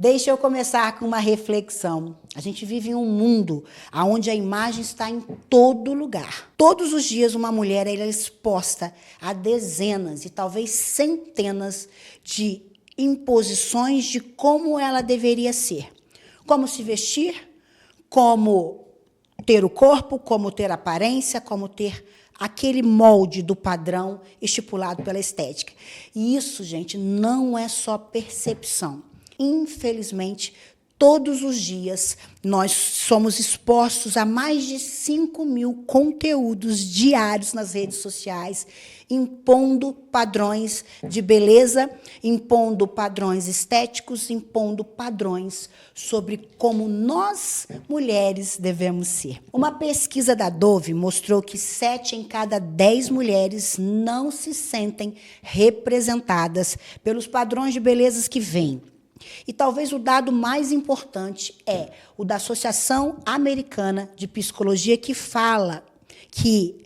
Deixa eu começar com uma reflexão. A gente vive em um mundo onde a imagem está em todo lugar. Todos os dias uma mulher é exposta a dezenas e talvez centenas de imposições de como ela deveria ser. Como se vestir, como ter o corpo, como ter aparência, como ter aquele molde do padrão estipulado pela estética. E isso, gente, não é só percepção. Infelizmente, todos os dias nós somos expostos a mais de 5.000 conteúdos diários nas redes sociais, impondo padrões de beleza, impondo padrões estéticos, impondo padrões sobre como nós, mulheres, devemos ser. Uma pesquisa da Dove mostrou que 7 em cada 10 mulheres não se sentem representadas pelos padrões de beleza que vêm. E talvez o dado mais importante é o da Associação Americana de Psicologia, que fala que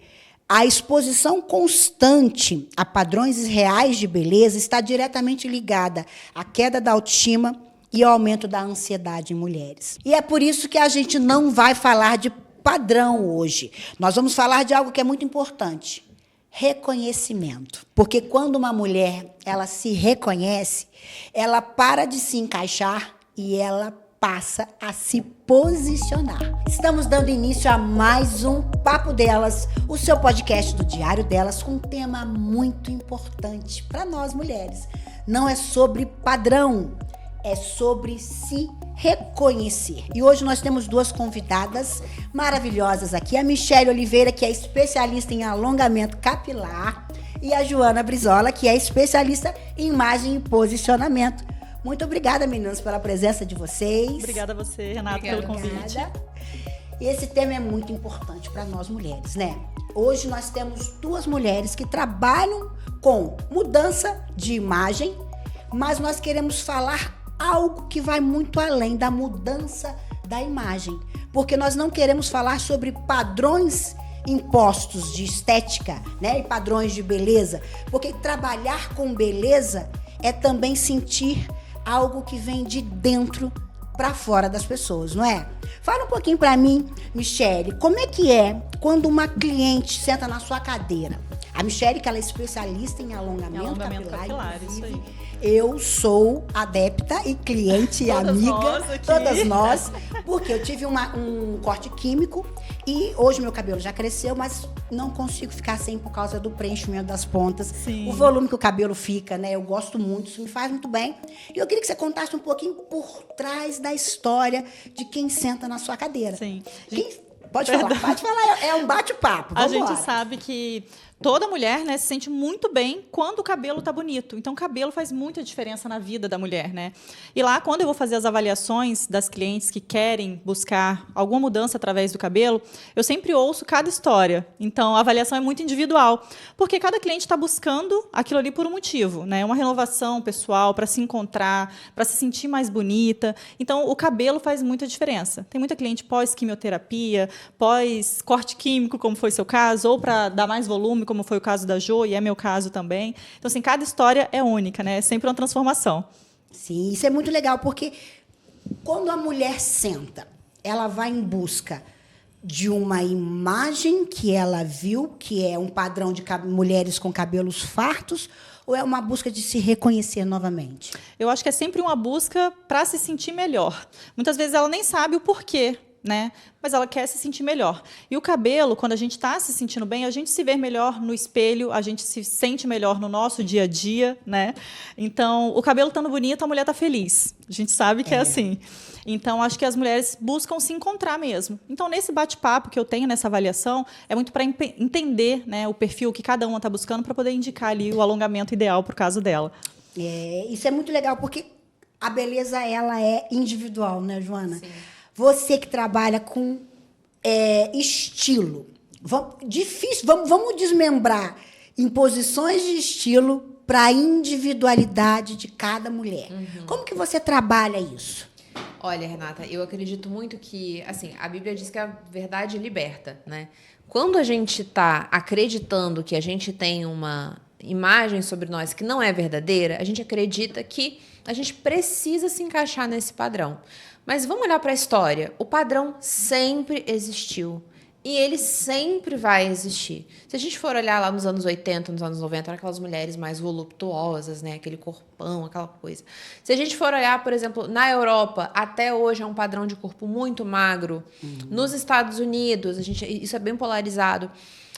a exposição constante a padrões reais de beleza está diretamente ligada à queda da autoestima e ao aumento da ansiedade em mulheres. E é por isso que a gente não vai falar de padrão hoje. Nós vamos falar de algo que é muito importante. Reconhecimento. Porque quando uma mulher ela se reconhece, ela para de se encaixar e ela passa a se posicionar. Estamos dando início a mais um Papo Delas, o seu podcast do Diário Delas, com um tema muito importante para nós mulheres. Não é sobre padrão, é sobre se reconhecer. E hoje nós temos 2 convidadas maravilhosas aqui. A Michele Oliveira, que é especialista em alongamento capilar, e a Joana Brizola, que é especialista em imagem e posicionamento. Muito obrigada, meninas, pela presença de vocês. Obrigada a você, Renata, pelo convite. E esse tema é muito importante para nós mulheres, né? Hoje nós temos 2 mulheres que trabalham com mudança de imagem, mas nós queremos falar algo que vai muito além da mudança da imagem, porque nós não queremos falar sobre padrões impostos de estética, né, e padrões de beleza, porque trabalhar com beleza é também sentir algo que vem de dentro para fora das pessoas, não é? Fala um pouquinho para mim, Michele, como é quando uma cliente senta na sua cadeira? A Michele, que ela é especialista em alongamento capilar, isso aí. Eu sou adepta e cliente e amiga, todas nós, porque eu tive um corte químico e hoje meu cabelo já cresceu, mas não consigo ficar sem por causa do preenchimento das pontas. Sim. O volume que o cabelo fica, né? Eu gosto muito, isso me faz muito bem. E eu queria que você contasse um pouquinho por trás da história de quem senta na sua cadeira. Sim. Pode falar, é um bate-papo. A gente sabe que toda mulher, né, se sente muito bem quando o cabelo tá bonito. Então, o cabelo faz muita diferença na vida da mulher, né? E lá, quando eu vou fazer as avaliações das clientes que querem buscar alguma mudança através do cabelo, eu sempre ouço cada história. Então, a avaliação é muito individual, porque cada cliente está buscando aquilo ali por um motivo, né? Uma renovação pessoal, para se encontrar, para se sentir mais bonita. Então, o cabelo faz muita diferença. Tem muita cliente pós-quimioterapia, pós-corte químico, como foi seu caso, ou para dar mais volume, como foi o caso da Jo, e é meu caso também. Então, assim, cada história é única, né? É sempre uma transformação. Sim, isso é muito legal, porque quando a mulher senta, ela vai em busca de uma imagem que ela viu, que é um padrão de mulheres com cabelos fartos, ou é uma busca de se reconhecer novamente? Eu acho que é sempre uma busca para se sentir melhor. Muitas vezes ela nem sabe o porquê, né? Mas ela quer se sentir melhor. E o cabelo, quando a gente está se sentindo bem, a gente se vê melhor no espelho, a gente se sente melhor no nosso dia a dia, né? Então, o cabelo estando bonito, a mulher está feliz. A gente sabe que é assim. Então, acho que as mulheres buscam se encontrar mesmo. Então, nesse bate-papo que eu tenho nessa avaliação, é muito para entender, né, o perfil que cada uma está buscando para poder indicar ali o alongamento ideal para o caso dela. Isso é muito legal, porque a beleza ela é individual, né, Joana? Sim. Você que trabalha com estilo. Vamos desmembrar imposições de estilo para a individualidade de cada mulher. Uhum. Como que você trabalha isso? Olha, Renata, eu acredito muito que, assim, a Bíblia diz que a verdade liberta, né? Quando a gente está acreditando que a gente tem uma imagem sobre nós que não é verdadeira, a gente acredita que A gente precisa se encaixar nesse padrão. Mas vamos olhar para a história. O padrão sempre existiu. E ele sempre vai existir. Se a gente for olhar lá nos anos 80, nos anos 90, eram aquelas mulheres mais voluptuosas, né? Aquele corpão, aquela coisa. Se a gente for olhar, por exemplo, na Europa, até hoje é um padrão de corpo muito magro. Nos Estados Unidos, isso é bem polarizado.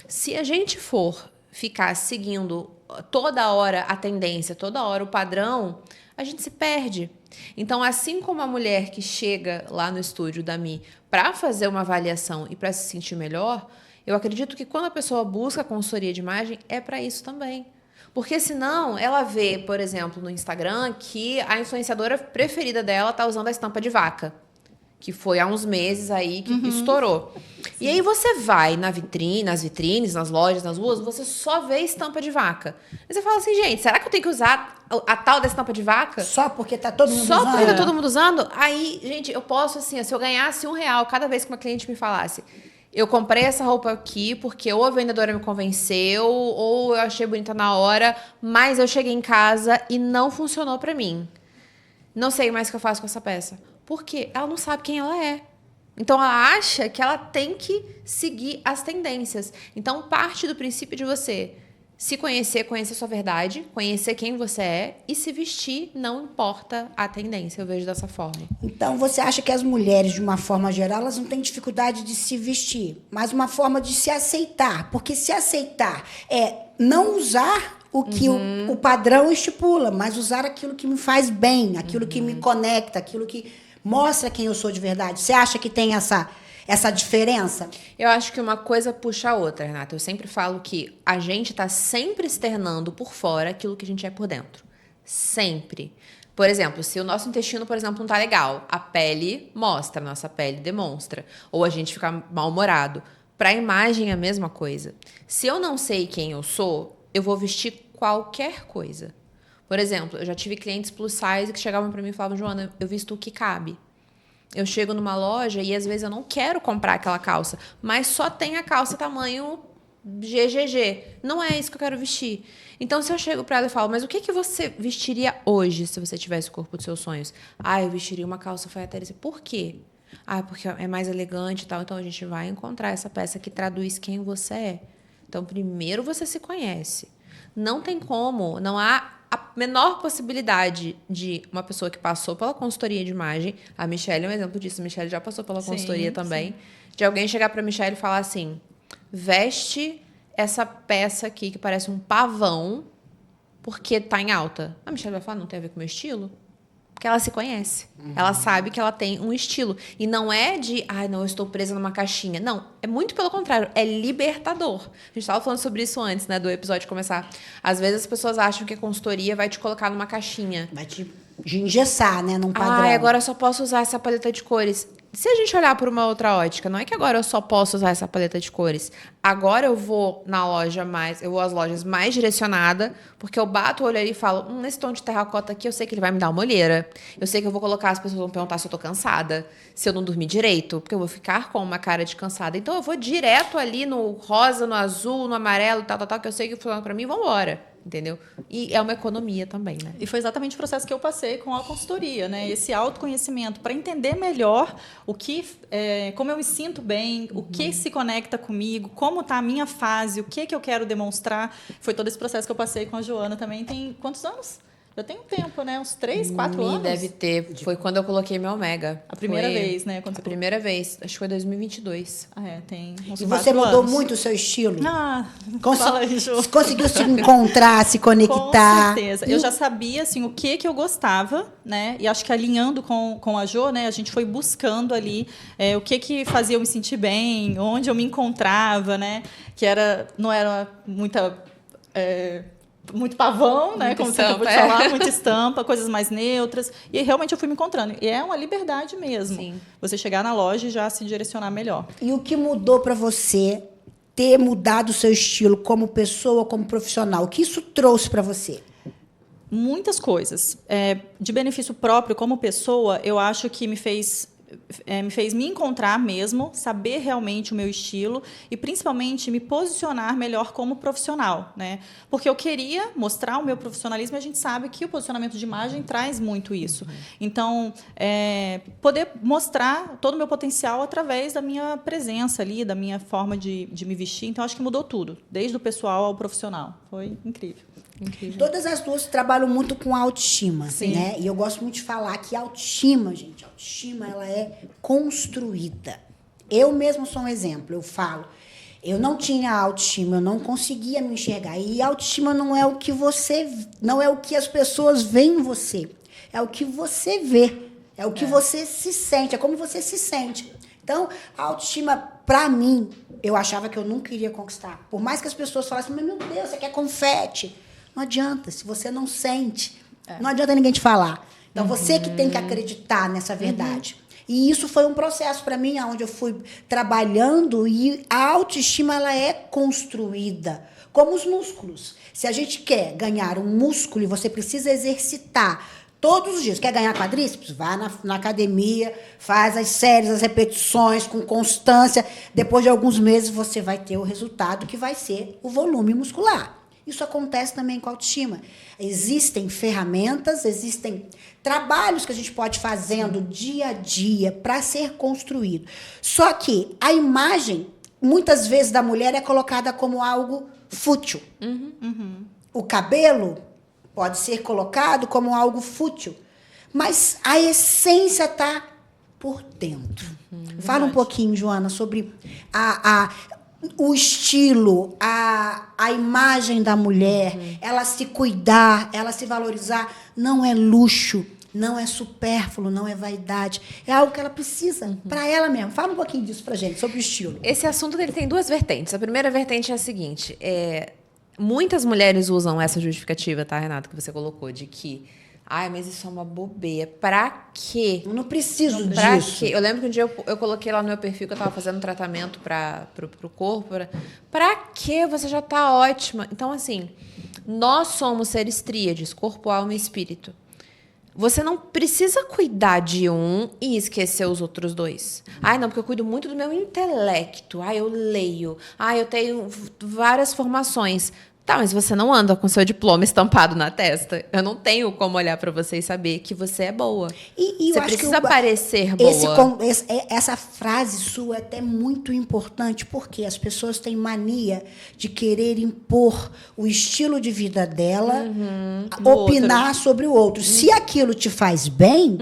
Se a gente for ficar seguindo toda hora a tendência, toda hora o padrão, a gente se perde. Então, assim como a mulher que chega lá no estúdio da Mi para fazer uma avaliação e para se sentir melhor, eu acredito que quando a pessoa busca consultoria de imagem, é para isso também. Porque senão ela vê, por exemplo, no Instagram, que a influenciadora preferida dela está usando a estampa de vaca, que foi há uns meses aí que estourou. Sim. E aí você vai nas vitrines, nas lojas, nas ruas, você só vê estampa de vaca. E você fala assim, gente, será que eu tenho que usar a tal da estampa de vaca? Só porque tá todo mundo usando? Só porque tá todo mundo usando? Aí, gente, eu posso, assim, se eu ganhasse R$1 cada vez que uma cliente me falasse, eu comprei essa roupa aqui porque ou a vendedora me convenceu, ou eu achei bonita na hora, mas eu cheguei em casa e não funcionou pra mim. Não sei mais o que eu faço com essa peça. Porque ela não sabe quem ela é. Então, ela acha que ela tem que seguir as tendências. Então, parte do princípio de você se conhecer, conhecer sua verdade, conhecer quem você é e se vestir, não importa a tendência. Eu vejo dessa forma. Então, você acha que as mulheres, de uma forma geral, elas não têm dificuldade de se vestir, mas uma forma de se aceitar. Porque se aceitar é não usar o que o padrão estipula, mas usar aquilo que me faz bem, aquilo que me conecta, aquilo que mostra quem eu sou de verdade. Você acha que tem essa diferença? Eu acho que uma coisa puxa a outra, Renata. Eu sempre falo que a gente está sempre externando por fora aquilo que a gente é por dentro. Sempre. Por exemplo, se o nosso intestino, por exemplo, não está legal, a pele mostra, a nossa pele demonstra. Ou a gente fica mal-humorado. Para a imagem é a mesma coisa. Se eu não sei quem eu sou, eu vou vestir qualquer coisa. Por exemplo, eu já tive clientes plus size que chegavam para mim e falavam, Joana, eu visto o que cabe. Eu chego numa loja e às vezes eu não quero comprar aquela calça, mas só tem a calça tamanho GGG. Não é isso que eu quero vestir. Então, se eu chego para ela e falo, mas o que você vestiria hoje se você tivesse o corpo dos seus sonhos? Ah, eu vestiria uma calça alfaiataria. Por quê? Ah, porque é mais elegante e tal. Então, a gente vai encontrar essa peça que traduz quem você é. Então, primeiro você se conhece. Não tem como, não há a menor possibilidade de uma pessoa que passou pela consultoria de imagem, a Michelle é um exemplo disso, a Michelle já passou pela consultoria também, de alguém chegar para a Michelle e falar assim, veste essa peça aqui que parece um pavão porque tá em alta. A Michelle vai falar, não tem a ver com o meu estilo? Porque ela se conhece. Ela sabe que ela tem um estilo. E não é de, não, eu estou presa numa caixinha. Não, é muito pelo contrário. É libertador. A gente estava falando sobre isso antes, né, do episódio começar. Às vezes as pessoas acham que a consultoria vai te colocar numa caixinha. Vai te engessar, né, num padrão. Agora eu só posso usar essa paleta de cores. Se a gente olhar por uma outra ótica, não é que agora eu só posso usar essa paleta de cores. Agora eu vou às lojas mais direcionada, porque eu bato o olho ali e falo, nesse tom de terracota aqui, eu sei que ele vai me dar uma olheira. Eu sei que eu vou colocar, as pessoas vão perguntar se eu tô cansada, se eu não dormir direito, porque eu vou ficar com uma cara de cansada. Então eu vou direto ali no rosa, no azul, no amarelo, tal, que eu sei que funciona pra mim, vambora. Entendeu? E é uma economia também, né? E foi exatamente o processo que eu passei com a consultoria, né? Esse autoconhecimento para entender melhor como eu me sinto bem, o que se conecta comigo, como está a minha fase, o que eu quero demonstrar. Foi todo esse processo que eu passei com a Joana também. Tem quantos anos? Já tem um tempo, né? Uns 3, 4 anos? Deve ter. Foi quando eu coloquei meu Ômega. A primeira vez, né? A primeira vez. Acho que foi 2022. Tem uns E você 4 mudou anos. muito o seu estilo? Fala aí, Ju. Conseguiu se encontrar, se conectar? Com certeza. Eu já sabia, assim, o que eu gostava, né? E acho que alinhando com a Jo, né? A gente foi buscando ali o que fazia eu me sentir bem, onde eu me encontrava, né? Que não era muito pavão, né? Como você acabou de falar, muita estampa, coisas mais neutras. E realmente eu fui me encontrando. E é uma liberdade mesmo. Sim. Você chegar na loja e já se direcionar melhor. E o que mudou para você ter mudado o seu estilo como pessoa, como profissional? O que isso trouxe para você? Muitas coisas. De benefício próprio como pessoa, eu acho que me fez me fez me encontrar mesmo, saber realmente o meu estilo e, principalmente, me posicionar melhor como profissional, né? Porque eu queria mostrar o meu profissionalismo e a gente sabe que o posicionamento de imagem traz muito isso. Então, poder mostrar todo o meu potencial através da minha presença ali, da minha forma de me vestir. Então, acho que mudou tudo, desde o pessoal ao profissional. Foi incrível. Incrível. Todas as duas trabalham muito com autoestima, Sim. né? E eu gosto muito de falar que a autoestima, gente, a autoestima, ela é construída. Eu mesmo sou um exemplo, eu falo, eu não tinha autoestima, eu não conseguia me enxergar. E autoestima não é o que não é o que as pessoas veem em você, é o que você vê, é o que você se sente, é como você se sente. Então, a autoestima, pra mim, eu achava que eu nunca iria conquistar. Por mais que as pessoas falassem, mas meu Deus, você quer confete? Não adianta, se você não sente, não adianta ninguém te falar. Então, você que tem que acreditar nessa verdade. E isso foi um processo para mim, onde eu fui trabalhando, e a autoestima ela é construída, como os músculos. Se a gente quer ganhar um músculo, e você precisa exercitar todos os dias. Quer ganhar quadríceps? Vá na academia, faz as séries, as repetições com constância. Depois de alguns meses, você vai ter o resultado que vai ser o volume muscular. Isso acontece também com a autoestima. Existem ferramentas, existem trabalhos que a gente pode fazendo dia a dia para ser construído. Só que a imagem, muitas vezes, da mulher é colocada como algo fútil. O cabelo pode ser colocado como algo fútil, mas a essência está por dentro. Fala um pouquinho, Joana, sobre o estilo, a imagem da mulher, ela se cuidar, ela se valorizar, não é luxo, não é supérfluo, não é vaidade. É algo que ela precisa para ela mesma. Fala um pouquinho disso pra gente, sobre o estilo. Esse assunto dele tem duas vertentes. A primeira vertente é a seguinte: muitas mulheres usam essa justificativa, tá, Renata, que você colocou, de que, mas isso é uma bobeira. Pra quê? Eu não preciso Pra disso. quê? Eu lembro que um dia eu coloquei lá no meu perfil que eu tava fazendo um tratamento pro corpo. Pra quê? Você já tá ótima. Então, assim, nós somos seres tríades, corpo, alma e espírito. Você não precisa cuidar de um e esquecer os outros dois. Não, porque eu cuido muito do meu intelecto. Eu leio. Eu tenho várias formações. Tá, mas você não anda com seu diploma estampado na testa. Eu não tenho como olhar pra você e saber que você é boa. E eu você acho precisa que parecer boa. Essa frase sua é até muito importante, porque as pessoas têm mania de querer impor o estilo de vida dela, opinar sobre o outro. Se aquilo te faz bem,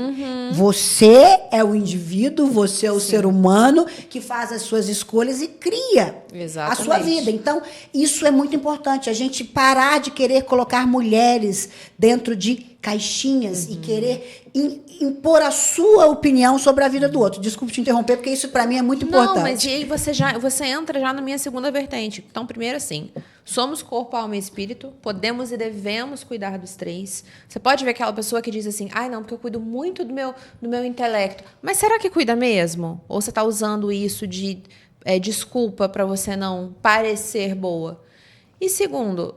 você é o indivíduo, você é o ser humano que faz as suas escolhas e cria a sua vida. Então, isso é muito importante. A gente parar de querer colocar mulheres dentro de caixinhas e querer impor a sua opinião sobre a vida do outro. Desculpe te interromper, porque isso para mim é muito importante. Não, mas e aí você entra já na minha segunda vertente. Então, primeiro assim, somos corpo, alma e espírito, podemos e devemos cuidar dos três. Você pode ver aquela pessoa que diz assim, não, porque eu cuido muito do meu intelecto. Mas será que cuida mesmo? Ou você está usando isso de desculpa para você não parecer boa? E segundo,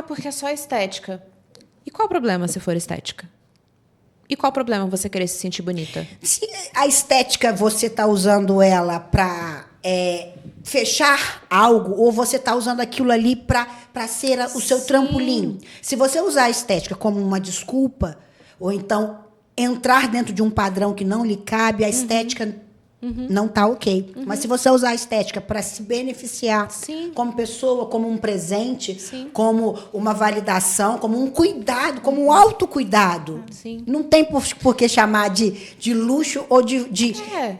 porque é só estética. E qual o problema se for estética? E qual o problema você querer se sentir bonita? Se a estética você está usando ela para fechar algo, ou você está usando aquilo ali para ser o seu trampolim. Se você usar a estética como uma desculpa, ou então entrar dentro de um padrão que não lhe cabe, a estética não está ok. Mas se você usar a estética para se beneficiar como pessoa, como um presente, como uma validação, como um cuidado, como um autocuidado, não tem por que chamar de luxo ou de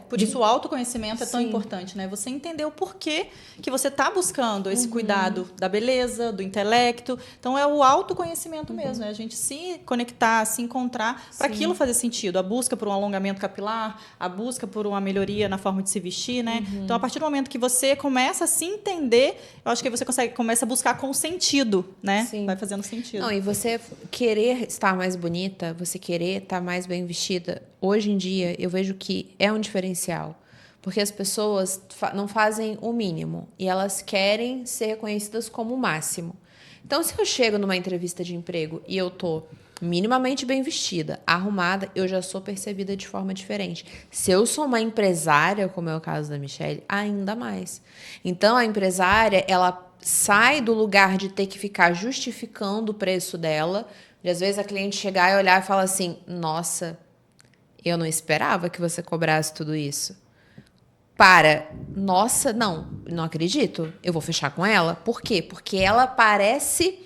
por isso o autoconhecimento é tão importante, né? Você entender o porquê que você está buscando esse cuidado da beleza, do intelecto. Então, é o autoconhecimento mesmo, é a gente se conectar, se encontrar para aquilo fazer sentido. A busca por um alongamento capilar, a busca por uma melhoria na forma de se vestir, né? Então, a partir do momento que você começa a se entender, eu acho que você começa a buscar com sentido, né? Vai fazendo sentido. Não, e você querer estar mais bonita, você querer estar mais bem vestida, hoje em dia, eu vejo que é um diferencial. Porque as pessoas não fazem o mínimo e elas querem ser reconhecidas como o máximo. Então, se eu chego numa entrevista de emprego e eu tô minimamente bem vestida, arrumada, eu já sou percebida de forma diferente. Se eu sou uma empresária, como é o caso da Michelle, ainda mais. Então, a empresária, ela sai do lugar de ter que ficar justificando o preço dela, de às vezes a cliente chegar e olhar e falar assim, nossa, eu não esperava que você cobrasse tudo isso. Nossa, não acredito, eu vou fechar com ela. Por quê? Porque ela parece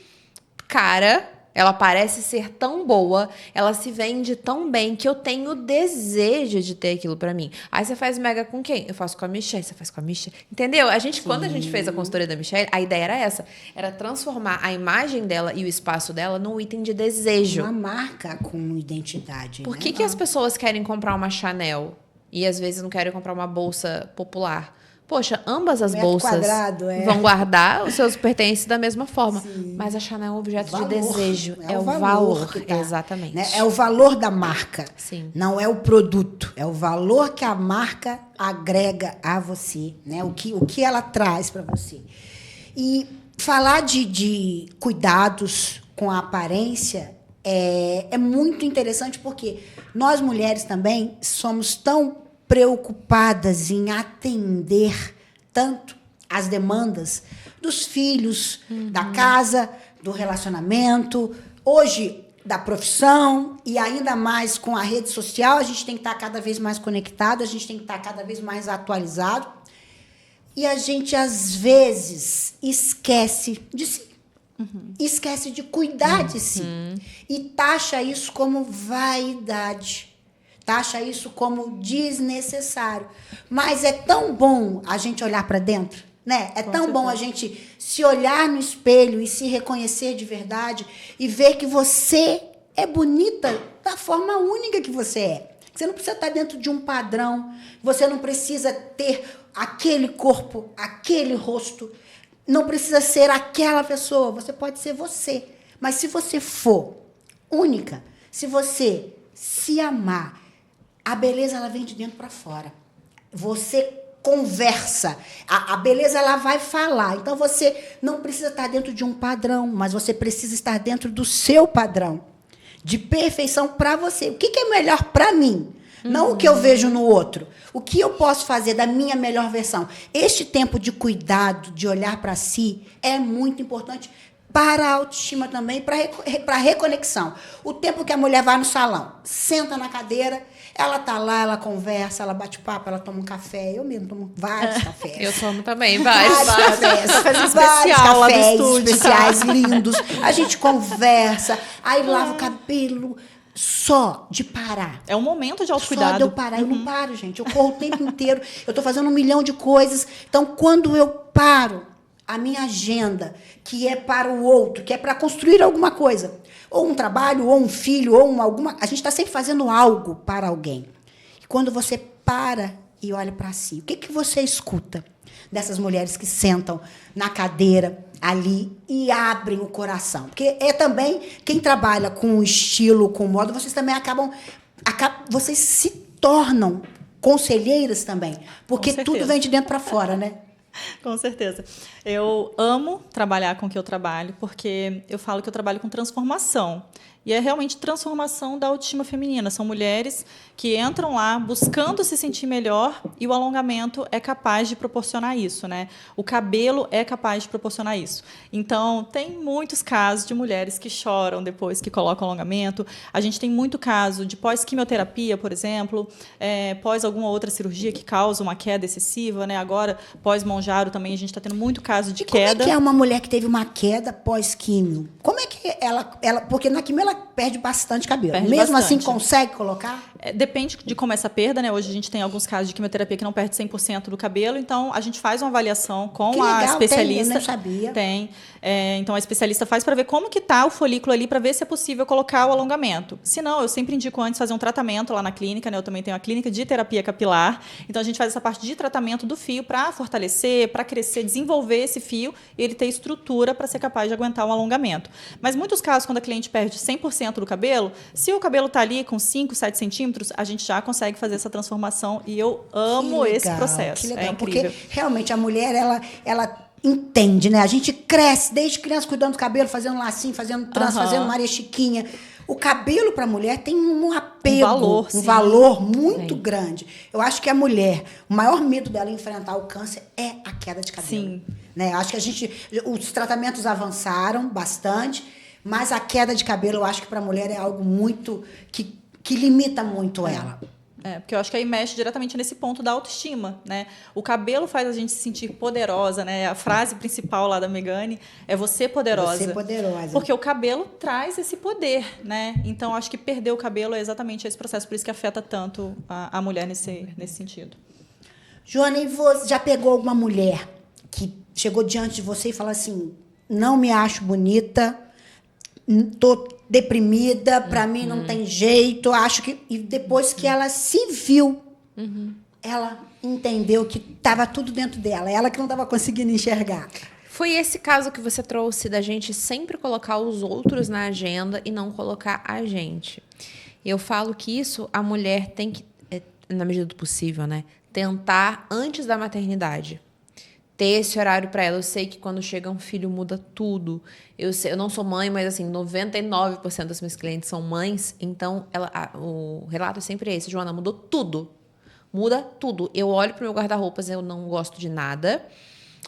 cara, ela parece ser tão boa, ela se vende tão bem que eu tenho desejo de ter aquilo pra mim. Aí você faz mega com quem? Eu faço com a Michelle, você faz com a Michelle. Entendeu? Quando a gente fez a consultoria da Michelle, a ideia era essa, era transformar a imagem dela e o espaço dela num item de desejo. Uma marca com identidade. Por né? que as pessoas querem comprar uma Chanel e às vezes não querem comprar uma bolsa popular? Poxa, ambas as Metro bolsas quadrado, vão guardar os seus pertences da mesma forma. Sim. Mas a Chanel é um objeto Valor. de desejo. É É o o valor valor. que tá, Exatamente. né? É o valor da marca. Sim. Não é o produto. É o valor que a marca agrega a você. Né? O que ela traz para você. E falar de cuidados com a aparência é muito interessante porque nós mulheres também somos tão preocupadas em atender tanto as demandas dos filhos, da casa, do relacionamento, hoje da profissão e ainda mais com a rede social, a gente tem que estar cada vez mais conectado, a gente tem que estar cada vez mais atualizado e a gente às vezes esquece de si. Esquece de cuidar de si e taxa isso como vaidade. Taxa isso como desnecessário. Mas é tão bom a gente olhar para dentro, né? É tão bom a gente se olhar no espelho e se reconhecer de verdade e ver que você é bonita da forma única que você é. Você não precisa estar dentro de um padrão, você não precisa ter aquele corpo, aquele rosto, não precisa ser aquela pessoa, você pode ser você. Mas se você for única, se você se amar, a beleza ela vem de dentro para fora. Você conversa. A beleza ela vai falar. Então você não precisa estar dentro de um padrão, mas você precisa estar dentro do seu padrão de perfeição para você. O que é melhor para mim? Não o que eu vejo no outro. O que eu posso fazer da minha melhor versão? Este tempo de cuidado, de olhar para si, é muito importante para a autoestima também, para a reconexão. O tempo que a mulher vai no salão, senta na cadeira, ela tá lá, ela conversa, ela bate papo, ela toma um café. Eu mesmo tomo vários cafés. Eu tomo também, vários. Cafés. Cafés Vários especial lá do cafés estúdio. especiais, lindos. A gente conversa, aí lava o cabelo. Só de parar. É um momento de Só de autocuidado. eu parar. Eu não paro, gente. Eu corro o tempo inteiro. Eu estou fazendo 1 milhão de coisas. Então, quando eu paro, a minha agenda, que é para o outro, que é para construir alguma coisa, ou um trabalho, ou um filho, ou alguma... A gente está sempre fazendo algo para alguém. E quando você para e olha para si, o que você escuta dessas mulheres que sentam na cadeira ali e abrem o coração? Porque é também, quem trabalha com estilo, com moda, vocês também vocês se tornam conselheiras também, porque tudo vem de dentro para fora, né? Com certeza. Eu amo trabalhar com o que eu trabalho, porque eu falo que eu trabalho com transformação. E é realmente transformação da autoestima feminina. São mulheres que entram lá buscando se sentir melhor e o alongamento é capaz de proporcionar isso, né? O cabelo é capaz de proporcionar isso. Então, tem muitos casos de mulheres que choram depois que colocam alongamento. A gente tem muito caso de pós-quimioterapia, por exemplo, pós alguma outra cirurgia que causa uma queda excessiva, né? Agora, pós-Monjaro também, a gente está tendo muito caso de queda. Como é que é uma mulher que teve uma queda pós-químio? Como é que ela... Porque na químio ela perde bastante cabelo. Mesmo bastante. assim, consegue colocar? Depende de como é essa perda, né? Hoje a gente tem alguns casos de quimioterapia que não perde 100% do cabelo, então a gente faz uma avaliação com Que a legal, especialista. eu não sabia. Tem. Então a especialista faz para ver como que está o folículo ali, para ver se é possível colocar o alongamento. Se não, eu sempre indico antes fazer um tratamento lá na clínica, né? Eu também tenho a clínica de terapia capilar, então a gente faz essa parte de tratamento do fio para fortalecer, para crescer, desenvolver esse fio e ele ter estrutura para ser capaz de aguentar um alongamento. Mas muitos casos, quando a cliente perde 100% do cabelo, se o cabelo está ali com 5, 7 centímetros, a gente já consegue fazer essa transformação e eu amo esse processo. Que legal, é incrível. porque realmente a mulher, ela entende, né? A gente cresce desde criança cuidando do cabelo, fazendo lacinho, fazendo trança, fazendo Maria Chiquinha. O cabelo para a mulher tem um apego, sim. valor muito grande. Eu acho que a mulher, o maior medo dela enfrentar o câncer é a queda de cabelo. Sim. Né? Acho que os tratamentos avançaram bastante, mas a queda de cabelo, eu acho que para a mulher é algo muito que limita muito ela. Porque eu acho que aí mexe diretamente nesse ponto da autoestima, né? O cabelo faz a gente se sentir poderosa, né? A frase principal lá da Megane é você poderosa. Você poderosa. Porque o cabelo traz esse poder, né? Então, acho que perder o cabelo é exatamente esse processo, por isso que afeta tanto a mulher nesse sentido. Joana, e você já pegou alguma mulher que chegou diante de você e falou assim, não me acho bonita, tô deprimida, para mim não tem jeito, acho que... E depois que ela se viu, ela entendeu que estava tudo dentro dela, ela que não estava conseguindo enxergar. Foi esse caso que você trouxe da gente sempre colocar os outros na agenda e não colocar a gente. Eu falo que isso a mulher tem que, na medida do possível, né, tentar antes da maternidade. Ter esse horário para ela. Eu sei que quando chega um filho muda tudo. Eu não sou mãe, mas assim, 99% das minhas clientes são mães. Então, o relato é sempre esse. Joana, mudou tudo. Muda tudo. Eu olho pro meu guarda-roupas, eu não gosto de nada.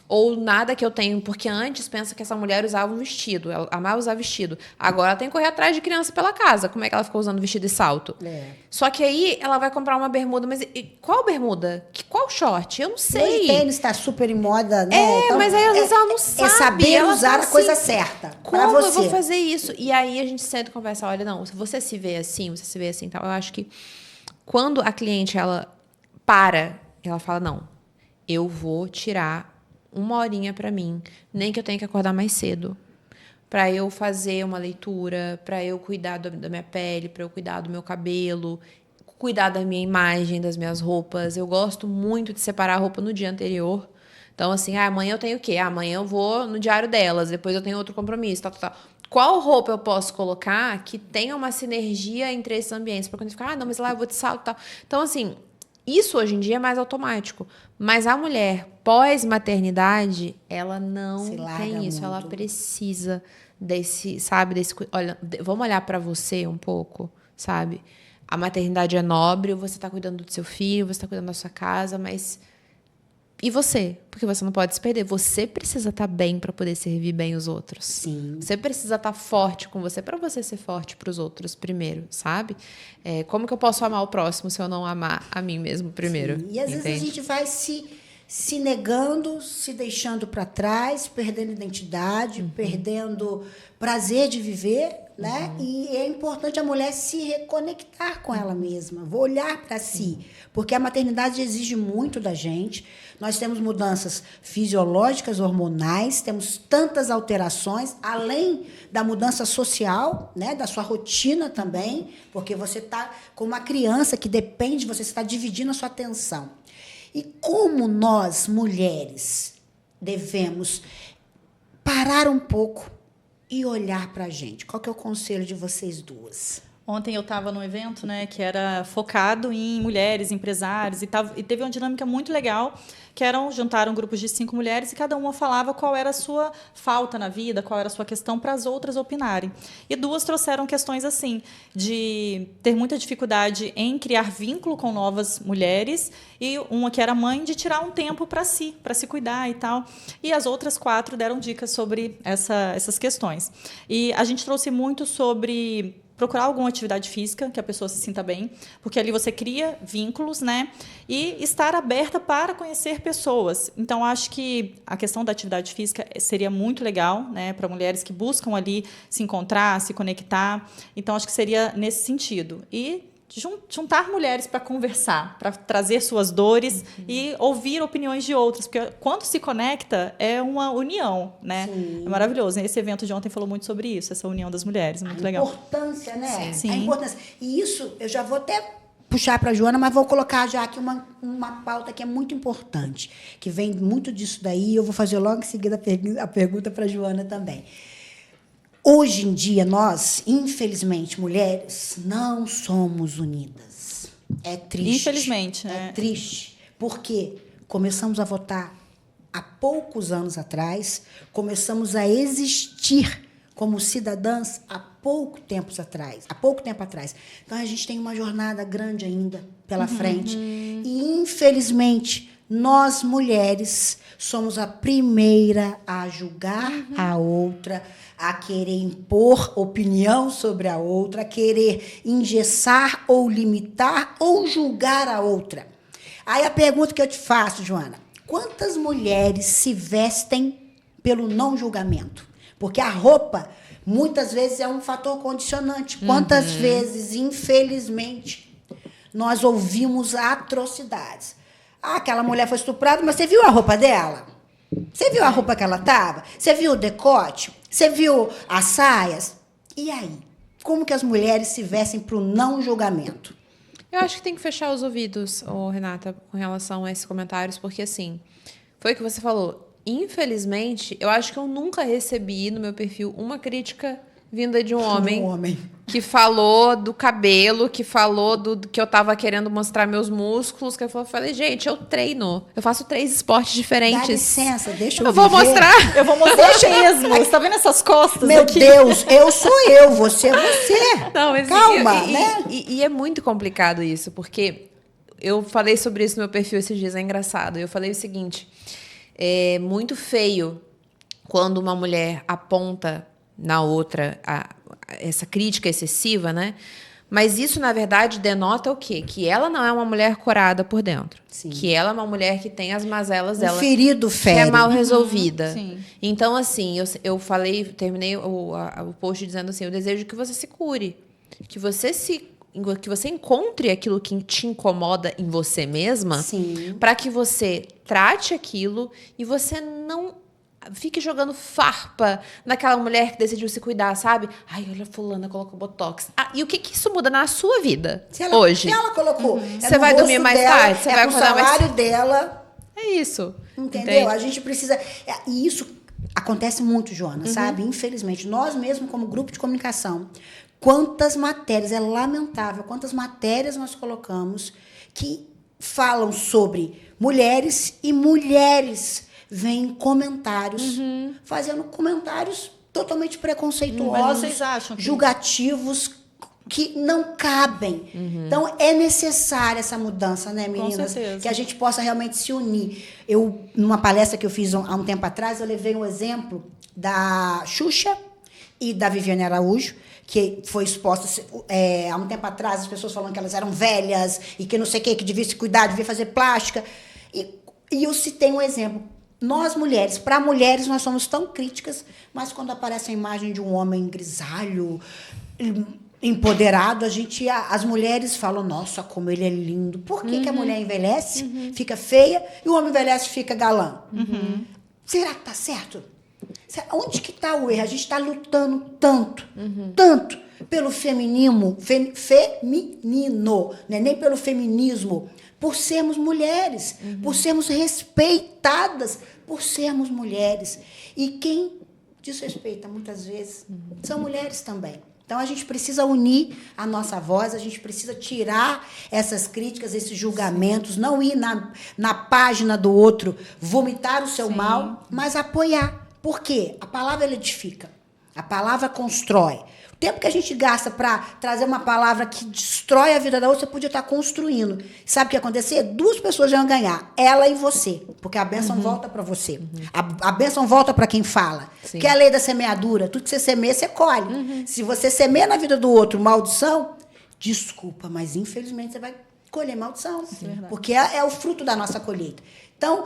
Ou nada que eu tenho, porque antes pensa que essa mulher usava um vestido, ela amava usar vestido. Agora ela tem que correr atrás de criança pela casa. Como é que ela ficou usando vestido e salto? Só que aí ela vai comprar uma bermuda, mas qual bermuda? Qual short? Eu não sei. O tênis está super em moda, né? Então, mas aí às vezes ela não sabe. É saber ela usar tá a coisa assim, certa para como você. eu vou fazer isso? E aí a gente senta e conversa, olha, não, se você se vê assim, você se vê assim, tal. Eu acho que quando a cliente, ela fala, não, eu vou tirar uma horinha para mim, nem que eu tenha que acordar mais cedo, para eu fazer uma leitura, para eu cuidar da minha pele, para eu cuidar do meu cabelo, cuidar da minha imagem, das minhas roupas. Eu gosto muito de separar a roupa no dia anterior. Então, assim, amanhã eu tenho o quê? Amanhã eu vou no diário delas, depois eu tenho outro compromisso, tal. Qual roupa eu posso colocar que tenha uma sinergia entre esses ambientes? Para quando eu ficar, não, mas lá eu vou de salto e tal. Então, assim, isso hoje em dia é mais automático. Mas a mulher pós-maternidade, ela não tem isso. Ela precisa desse, sabe? Olha, vamos olhar para você um pouco, sabe? A maternidade é nobre, você está cuidando do seu filho, você está cuidando da sua casa, mas... E você? Porque você não pode se perder. Você precisa estar bem para poder servir bem os outros. Sim. Você precisa estar forte com você para você ser forte para os outros primeiro, sabe? Como que eu posso amar o próximo se eu não amar a mim mesmo primeiro? Sim. E às vezes a gente vai se negando, se deixando para trás, perdendo identidade, perdendo prazer de viver, né? E é importante a mulher se reconectar com ela mesma, olhar para si, porque a maternidade exige muito da gente. Nós temos mudanças fisiológicas, hormonais, temos tantas alterações, além da mudança social, né? Da sua rotina também, porque você está com uma criança que depende, você está dividindo a sua atenção. E como nós, mulheres, devemos parar um pouco e olhar para a gente? Qual que é o conselho de vocês duas? Ontem eu estava num evento, né, que era focado em mulheres, empresários, e teve uma dinâmica muito legal, que juntaram grupos de 5 mulheres e cada uma falava qual era a sua falta na vida, qual era a sua questão para as outras opinarem. E 2 trouxeram questões assim, de ter muita dificuldade em criar vínculo com novas mulheres, e uma que era mãe, de tirar um tempo para se cuidar e tal. E as outras 4 deram dicas sobre essas questões. E a gente trouxe muito sobre procurar alguma atividade física, que a pessoa se sinta bem, porque ali você cria vínculos, né? E estar aberta para conhecer pessoas. Então, acho que a questão da atividade física seria muito legal, né? Para mulheres que buscam ali se encontrar, se conectar. Então, acho que seria nesse sentido. E juntar mulheres para conversar, para trazer suas dores e ouvir opiniões de outras, porque quando se conecta é uma união, né? Sim. É maravilhoso. Esse evento de ontem falou muito sobre isso, essa união das mulheres, muito legal. A importância, né? Sim. A importância. E isso eu já vou até puxar para a Joana, mas vou colocar já aqui uma pauta que é muito importante, que vem muito disso daí. Eu vou fazer logo em seguida a pergunta para a Joana também. Hoje em dia, nós, infelizmente, mulheres, não somos unidas. É triste. Infelizmente, né? É triste. Porque começamos a votar há poucos anos atrás, começamos a existir como cidadãs há pouco tempo atrás. Então, a gente tem uma jornada grande ainda pela frente. E, infelizmente, nós, mulheres, somos a primeira a julgar a outra, a querer impor opinião sobre a outra, a querer engessar ou limitar ou julgar a outra. Aí a pergunta que eu te faço, Joana, quantas mulheres se vestem pelo não julgamento? Porque a roupa, muitas vezes, é um fator condicionante. Quantas vezes, infelizmente, nós ouvimos atrocidades? Ah, aquela mulher foi estuprada, mas você viu a roupa dela? Você viu a roupa que ela estava? Você viu o decote? Você viu as saias? E aí? Como que as mulheres se vestem para o não julgamento? Eu acho que tem que fechar os ouvidos, Renata, com relação a esses comentários, porque, assim, foi o que você falou. Infelizmente, eu acho que eu nunca recebi no meu perfil uma crítica vinda de um homem que falou do cabelo, que falou do que eu tava querendo mostrar meus músculos, que eu falei, gente, eu treino. Eu faço 3 esportes diferentes. Dá licença, deixa eu Eu vou viver. Eu vou mostrar mesmo. Você tá vendo essas costas Meu aqui? Deus, eu sou eu, você é você. Não, mas Calma, e, né? E é muito complicado isso, porque eu falei sobre isso no meu perfil esses dias, é engraçado. Eu falei o seguinte, é muito feio quando uma mulher aponta na outra essa crítica excessiva, né? Mas isso, na verdade, denota o quê? Que ela não é uma mulher corada por dentro. Sim. Que ela é uma mulher que tem as mazelas dela. Ferido Que fere. é mal resolvida. Sim. Então, assim, eu falei, terminei o post dizendo assim, eu desejo que você se cure. Que você encontre aquilo que te incomoda em você mesma. Sim. Para que você trate aquilo e você não fique jogando farpa naquela mulher que decidiu se cuidar, sabe? Ai, olha, fulana colocou botox. E o que isso muda na sua vida hoje? Se ela colocou. Você vai dormir mais tarde? Você vai o acordar mais salário dela. É isso. Entendeu? Entende? A gente precisa. E isso acontece muito, Joana, sabe? Infelizmente, nós mesmos, como grupo de comunicação, quantas matérias, é lamentável, quantas matérias nós colocamos que falam sobre mulheres e mulheres vêm comentários, fazendo comentários totalmente preconceituosos, Mas vocês acham que... julgativos, que não cabem. Então, é necessária essa mudança, né, meninas? certeza. Que a gente possa realmente se unir. Eu, numa palestra que eu fiz há um tempo atrás, eu levei um exemplo da Xuxa e da Viviane Araújo, que foi exposta há um tempo atrás, as pessoas falando que elas eram velhas e que não sei o que devia se cuidar, devia fazer plástica. E eu citei um exemplo. Nós, mulheres, para mulheres, nós somos tão críticas, mas quando aparece a imagem de um homem grisalho, empoderado, as mulheres falam, nossa, como ele é lindo. Por que a mulher envelhece, fica feia, e o homem envelhece e fica galã? Será que tá certo? Onde que está o erro? A gente está lutando tanto pelo feminino, né? Nem pelo feminismo, por sermos mulheres, por sermos respeitadas, por sermos mulheres. E quem desrespeita, muitas vezes, são mulheres também. Então, a gente precisa unir a nossa voz, a gente precisa tirar essas críticas, esses julgamentos, não ir na página do outro, vomitar o seu mal, mas apoiar. Por quê? A palavra ela edifica, a palavra constrói. O tempo que a gente gasta para trazer uma palavra que destrói a vida da outra, você podia estar construindo. Sabe o que ia acontecer? 2 pessoas já iam ganhar, ela e você, porque a bênção volta para você. A bênção volta para quem fala. Sim. Que é a lei da semeadura. Tudo que você semeia, você colhe. Se você semeia na vida do outro maldição, desculpa, mas infelizmente você vai colher maldição. Porque é o fruto da nossa colheita. Então,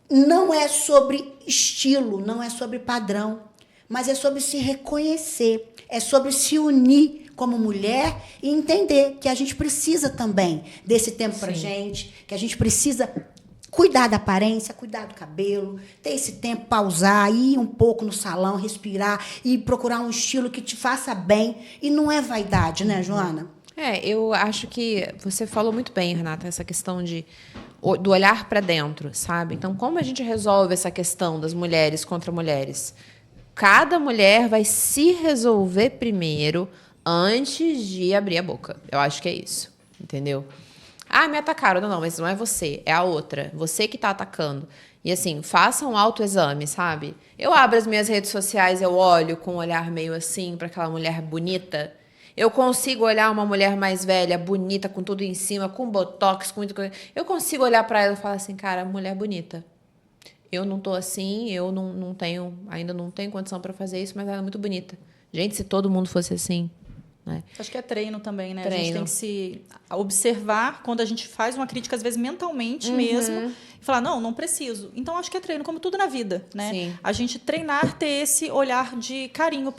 não é sobre estilo, não é sobre padrão, mas é sobre se reconhecer, é sobre se unir como mulher e entender que a gente precisa também desse tempo pra gente, que a gente precisa cuidar da aparência, cuidar do cabelo, ter esse tempo, pausar, ir um pouco no salão, respirar e procurar um estilo que te faça bem. E não é vaidade, né, Joana? Eu acho que você falou muito bem, Renata, essa questão do olhar para dentro, sabe? Então, como a gente resolve essa questão das mulheres contra mulheres? Cada mulher vai se resolver primeiro antes de abrir a boca. Eu acho que é isso, entendeu? Ah, me atacaram. Não, mas não é você, é a outra. Você que tá atacando. E assim, façam um autoexame, sabe? Eu abro as minhas redes sociais, eu olho com um olhar meio assim para aquela mulher bonita. Eu consigo olhar uma mulher mais velha, bonita, com tudo em cima, com botox, com muita coisa. Eu consigo olhar para ela e falar assim, cara, mulher bonita. Eu não tô assim, eu não tenho, ainda não tenho condição para fazer isso, mas ela é muito bonita. Gente, se todo mundo fosse assim, né? Acho que é treino também, né? A gente Treino. tem que se observar quando a gente faz uma crítica, às vezes mentalmente mesmo, e falar, não preciso. Então, acho que é treino, como tudo na vida, né? Sim. A gente treinar, ter esse olhar de carinho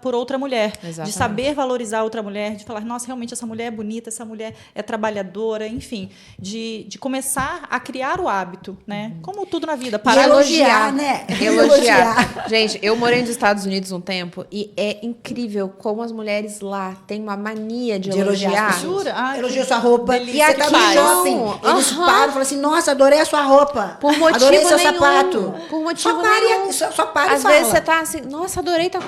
por outra mulher, Exatamente. de saber valorizar outra mulher, de falar, nossa, realmente essa mulher é bonita, essa mulher é trabalhadora, enfim, de começar a criar o hábito, né? Como tudo na vida, E parar de elogiar, né? Elogiar. Gente, eu morei nos Estados Unidos um tempo e é incrível como as mulheres lá têm uma mania de elogiar. as pessoas. Jura? Ai, Elogia que sua roupa. delícia. E aqui que tá no faz. shopping. Eles Aham. param e falam assim, nossa, adorei a sua roupa. Por motivo adorei seu nenhum. sapato. Por motivo só pare, nenhum. Só para e Às fala. vezes você tá assim, nossa, adorei tal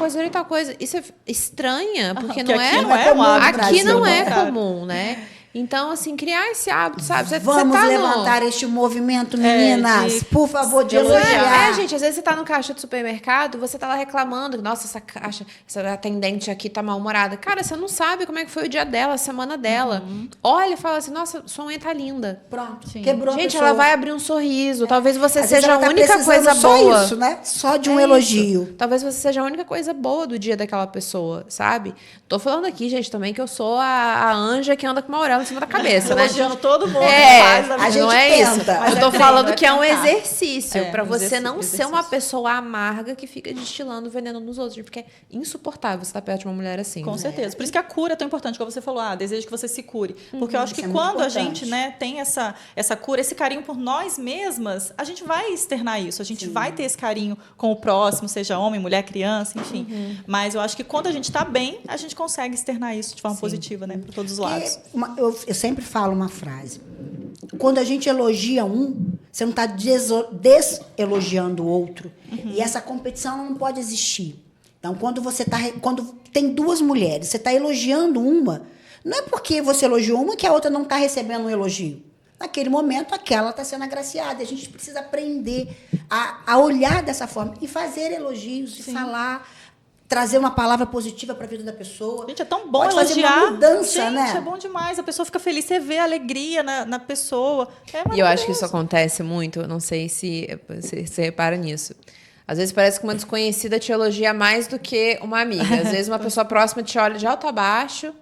coisa. Isso é estranha, porque Porque não aqui é. não é um hábito Aqui não Brasil, é né? comum, né? Então, assim, criar esse hábito, sabe? Vamos tá levantar este movimento, meninas. de- Por favor, de elogiar. elogiar. Gente, às vezes você tá no caixa do supermercado, você tá lá reclamando, nossa, essa caixa, essa atendente aqui tá mal-humorada. Cara, você não sabe como é que foi o dia dela, a semana dela. Olha e fala assim, nossa, sua unha tá linda. Pronto, Sim. quebrou a Gente, pessoa. ela vai abrir um sorriso. Talvez você Às vezes seja ela a tá única precisando coisa só boa. isso, né? Só de um É elogio. isso. Talvez você seja a única coisa boa do dia daquela pessoa, sabe? Tô falando aqui, gente, também que eu sou a anja que anda com uma auréola em cima da cabeça, né? Elogiando todo mundo. É, faz a gente não é tenta. isso. Mas Eu tô é treino, falando é que é um tentar. exercício É, pra um você não ser uma exercício. pessoa amarga que fica destilando veneno nos outros, porque é insuportável você estar perto de uma mulher assim. Com né? certeza. Por isso que a cura é tão importante, como você falou, desejo que você se cure. Porque eu acho que isso é muito quando a importante. gente, né, tem essa cura, esse carinho por nós mesmas, a gente vai externar isso, a gente vai ter esse carinho com o próximo, seja homem, mulher, criança, enfim. Mas eu acho que quando a gente está bem, a gente consegue externar isso de forma positiva, né, para todos os lados. Eu sempre falo uma frase. Quando a gente elogia um, você não está deselogiando o outro. E essa competição não pode existir. Então, quando tem duas mulheres, você está elogiando uma, não é porque você elogiou uma que a outra não está recebendo um elogio. Naquele momento, aquela está sendo agraciada. A gente precisa aprender a olhar dessa forma e fazer elogios, e falar, trazer uma palavra positiva para a vida da pessoa. Gente, é tão bom Pode fazer elogiar. uma mudança, gente, né? é bom demais. A pessoa fica feliz, você vê a alegria na pessoa. É E eu acho que isso maravilhoso. acontece muito, eu não sei se você repara nisso. Às vezes parece que uma desconhecida te elogia mais do que uma amiga. Às vezes uma pessoa próxima te olha de alto a baixo,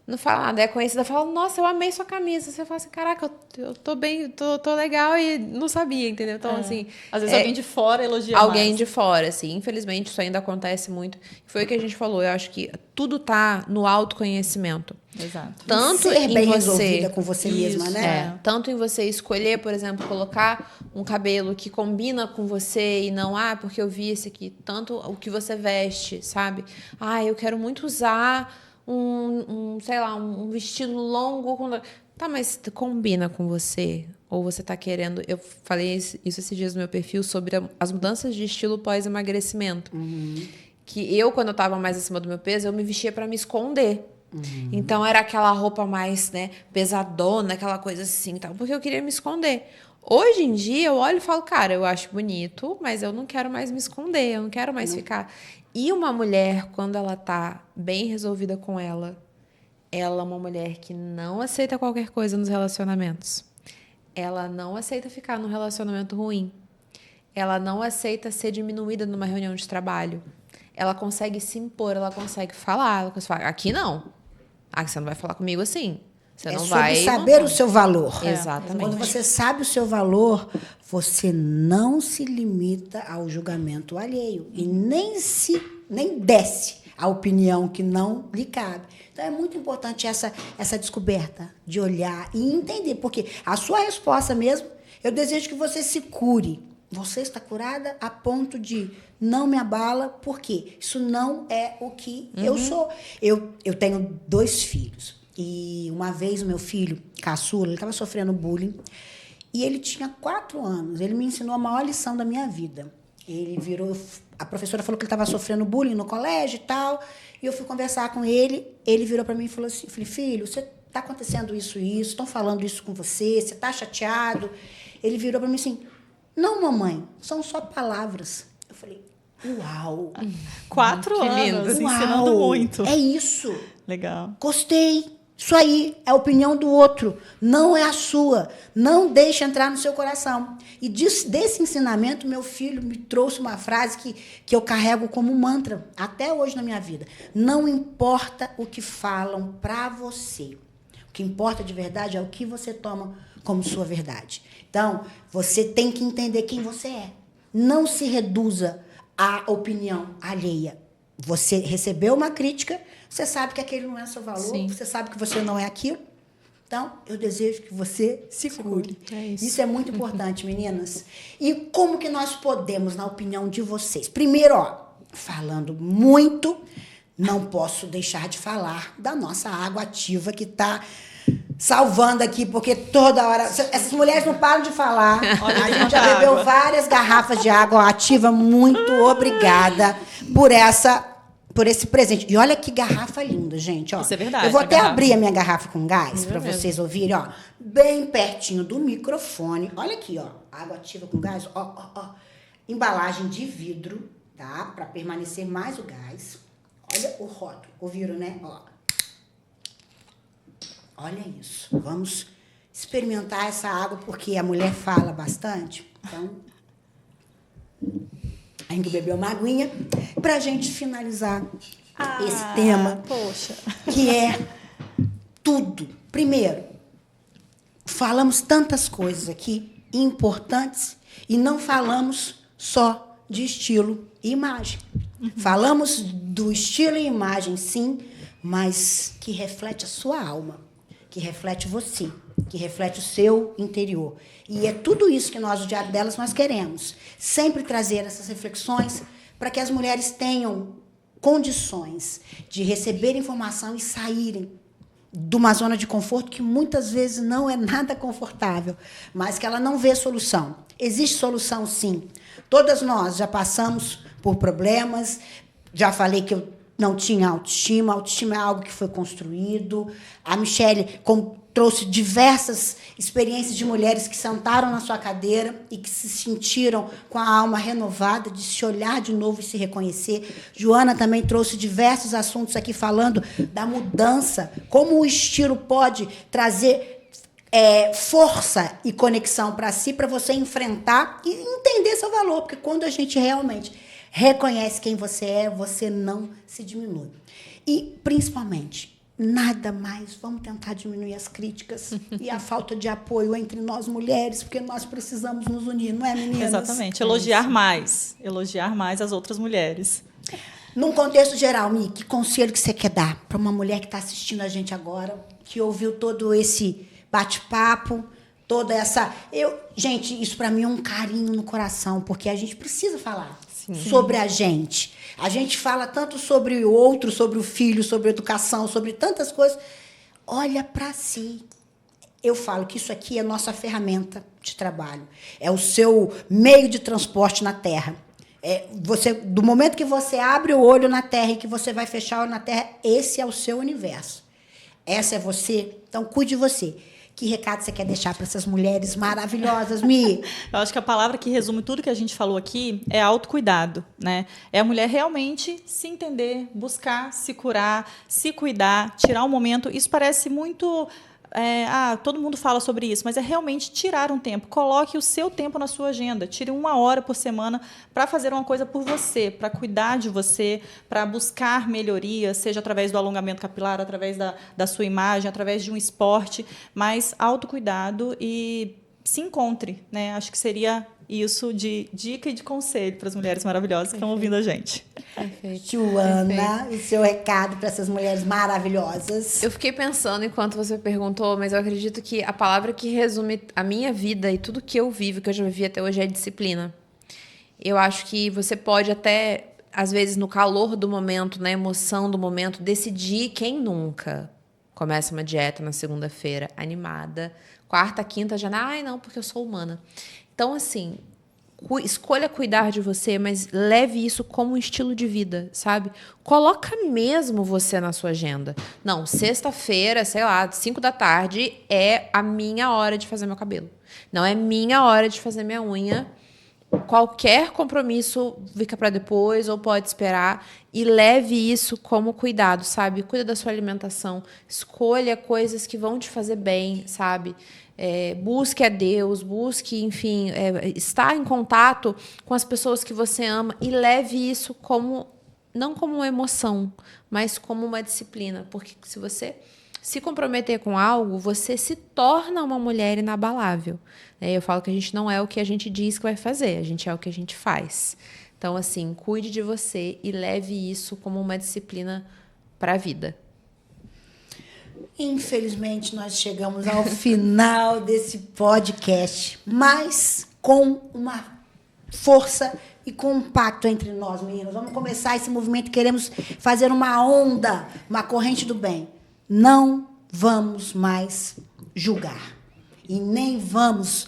não fala nada. Aí a conhecida fala, nossa, eu amei sua camisa. Você fala assim, caraca, eu tô bem, tô legal e não sabia, entendeu? Então, assim... Às vezes alguém de fora elogia Alguém mais. de fora, assim. Infelizmente, isso ainda acontece muito. Foi o que a gente falou. Eu acho que tudo tá no autoconhecimento. Exato. Tanto Ser em bem você... resolvida com você mesma, Isso, né? Tanto em você escolher, por exemplo, colocar um cabelo que combina com você e não, porque eu vi esse aqui. Tanto o que você veste, sabe? Eu quero muito usar sei lá, um vestido longo. Tá, mas combina com você? Ou você tá querendo... Eu falei isso esses dias no meu perfil sobre as mudanças de estilo pós-emagrecimento. Que eu, quando eu tava mais acima do meu peso, eu me vestia para me esconder. Então, era aquela roupa mais, né, pesadona, aquela coisa assim, tal, porque eu queria me esconder. Hoje em dia, eu olho e falo, cara, eu acho bonito, mas eu não quero mais me esconder, eu não quero mais ficar... E uma mulher, quando ela tá bem resolvida com ela é uma mulher que não aceita qualquer coisa nos relacionamentos. Ela não aceita ficar num relacionamento ruim. Ela não aceita ser diminuída numa reunião de trabalho. Ela consegue se impor, ela consegue falar. Ela consegue falar, aqui não. Você não vai falar comigo assim. Você não vai... sobre saber o seu valor. Exatamente. Quando você sabe o seu valor, você não se limita ao julgamento alheio e nem desce a opinião que não lhe cabe. Então, é muito importante essa descoberta de olhar e entender, porque a sua resposta mesmo, eu desejo que você se cure. Você está curada a ponto de não me abala, porque isso não é o que eu sou. Eu tenho 2 filhos. E uma vez o meu filho, caçula, ele estava sofrendo bullying. E ele tinha 4 anos. Ele me ensinou a maior lição da minha vida. Ele virou... A professora falou que ele estava sofrendo bullying no colégio e tal. E eu fui conversar com ele. Ele virou para mim e falou assim, falei, filho, você está acontecendo isso e isso, estão falando isso com você, você está chateado. Ele virou para mim assim, não, mamãe, são só palavras. Eu falei, uau. 4 Que lindo. anos, Uau, ensinando muito. é isso. Legal. Gostei. Isso aí é a opinião do outro, não é a sua. Não deixe entrar no seu coração. E desse ensinamento, meu filho me trouxe uma frase que eu carrego como mantra até hoje na minha vida. Não importa o que falam para você. O que importa de verdade é o que você toma como sua verdade. Então, você tem que entender quem você é. Não se reduza à opinião alheia. Você recebeu uma crítica, você sabe que aquele não é seu valor, Sim. você sabe que você não é aquilo. Então, eu desejo que você se cure. É isso. Isso é muito importante, meninas. E como que nós podemos, na opinião de vocês? Primeiro, falando muito, não posso deixar de falar da nossa água ativa que está salvando aqui, porque toda hora... Essas mulheres não param de falar. Olha, A tem gente já muita bebeu água. várias garrafas de água ativa. Muito obrigada por esse presente. E olha que garrafa linda, gente. Ó. Isso é verdade, Eu vou a até garrafa. abrir a minha garrafa com gás para mesmo. vocês ouvirem, ó. Bem pertinho do microfone. Olha aqui, ó. Água ativa com gás. Ó. Embalagem de vidro, tá? Para permanecer mais o gás. Olha o rótulo. Ouviram, né? Ó. Olha isso. Vamos experimentar essa água, porque a mulher fala bastante. Então, a gente bebeu uma aguinha para a gente finalizar esse tema, Poxa. que é tudo. Primeiro, falamos tantas coisas aqui importantes e não falamos só de estilo e imagem. Falamos do estilo e imagem, sim, mas que reflete a sua alma, que reflete você, que reflete o seu interior. E é tudo isso que nós, o Diário Delas, nós queremos. Sempre trazer essas reflexões para que as mulheres tenham condições de receber informação e saírem de uma zona de conforto que muitas vezes não é nada confortável, mas que ela não vê solução. Existe solução, sim. Todas nós já passamos por problemas, já falei que eu não tinha autoestima. A autoestima é algo que foi construído. A Michele trouxe diversas experiências de mulheres que sentaram na sua cadeira e que se sentiram com a alma renovada, de se olhar de novo e se reconhecer. Joana também trouxe diversos assuntos aqui falando da mudança, como o estilo pode trazer força e conexão para si, para você enfrentar e entender seu valor, porque quando a gente realmente reconhece quem você é, você não se diminui. E, principalmente, nada mais, vamos tentar diminuir as críticas e a falta de apoio entre nós mulheres, porque nós precisamos nos unir, não é, meninas? Exatamente. Elogiar mais as outras mulheres. Num contexto geral, Mi, que conselho que você quer dar para uma mulher que está assistindo a gente agora, que ouviu todo esse bate-papo, toda essa... Gente, isso para mim é um carinho no coração, porque a gente precisa falar sobre a gente. A gente fala tanto sobre o outro, sobre o filho, sobre a educação, sobre tantas coisas. Olha para si. Eu falo que isso aqui é nossa ferramenta de trabalho. É o seu meio de transporte na Terra. Do momento que você abre o olho na Terra e que você vai fechar o olho na Terra, esse é o seu universo. Essa é você. Então, cuide de você. Que recado você quer deixar para essas mulheres maravilhosas, Mi? Eu acho que a palavra que resume tudo que a gente falou aqui é autocuidado, né? É a mulher realmente se entender, buscar se curar, se cuidar, tirar um momento. Isso parece muito... todo mundo fala sobre isso, mas é realmente tirar um tempo. Coloque o seu tempo na sua agenda. Tire 1 hora por semana para fazer uma coisa por você, para cuidar de você, para buscar melhoria, seja através do alongamento capilar, através da sua imagem, através de um esporte, mas autocuidado e se encontre, né? Acho que seria isso de dica e de conselho para as mulheres maravilhosas que estão ouvindo a gente. Perfeito. Joana, o seu recado para essas mulheres maravilhosas. Eu fiquei pensando enquanto você perguntou, mas eu acredito que a palavra que resume a minha vida e tudo que eu vivo, que eu já vivi até hoje, é disciplina. Eu acho que você pode até, às vezes, no calor do momento, na emoção do momento, decidir. Quem nunca começa uma dieta na segunda-feira, animada, quarta, quinta, já, ai não, porque eu sou humana. Então, assim, Escolha cuidar de você, mas leve isso como um estilo de vida, sabe? Coloca mesmo você na sua agenda. Não, sexta-feira, sei lá, 5 da tarde é a minha hora de fazer meu cabelo. Não é minha hora de fazer minha unha. Qualquer compromisso fica para depois ou pode esperar, e leve isso como cuidado, sabe? Cuida da sua alimentação, escolha coisas que vão te fazer bem, sabe? Busque a Deus, busque, enfim, estar em contato com as pessoas que você ama, e leve isso como, não como uma emoção, mas como uma disciplina, porque se você se comprometer com algo, você se torna uma mulher inabalável. Eu falo que a gente não é o que a gente diz que vai fazer, a gente é o que a gente faz. Então, assim, cuide de você e leve isso como uma disciplina para a vida. Infelizmente, nós chegamos ao final desse podcast, mas com uma força e com um pacto entre nós, meninas. Vamos começar esse movimento, queremos fazer uma onda, uma corrente do bem. Não vamos mais julgar e nem vamos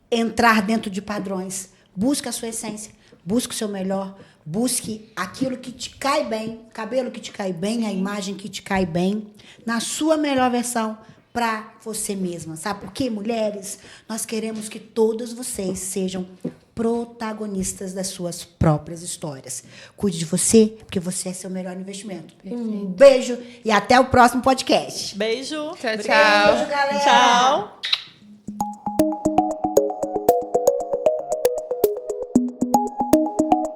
entrar dentro de padrões. Busque a sua essência, busque o seu melhor, busque aquilo que te cai bem, cabelo que te cai bem, a imagem que te cai bem, na sua melhor versão para você mesma. Sabe por quê, mulheres? Nós queremos que todas vocês sejam protagonistas das suas próprias histórias. Cuide de você, porque você é seu melhor investimento. Perfeito. Um beijo e até o próximo podcast. Beijo. Tchau, tchau. Beijo, galera. Tchau.